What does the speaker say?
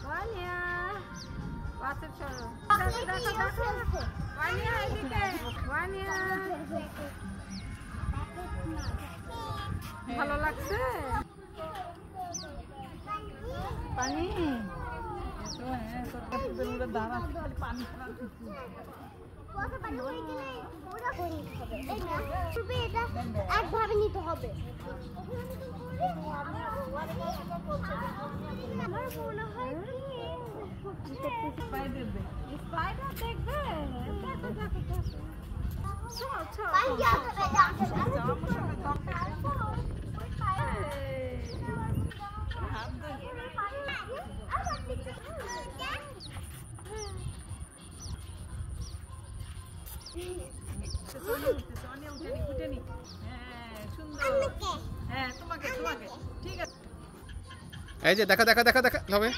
ওয়ানিয়া পাশে চলো দেখো ওয়ানিয়া এদিকে ওয়ানিয়া ভালো লাগছে পানি তো হ্যাঁ তোর মুড়ে দাঁড়া খালি পানি খাওয়া কথা পানি হয়ে গেলে পুরো করে নিতে হবে এই না শুধু এটা একভাবে নিতে হবে আমার মনে হয় কি স্পাইডার দেখবে দেখো ছো পানি যাবে হ্যাঁ সুন্দর হ্যাঁ তোমাকে ঠিক আছে এই যে দেখা হবে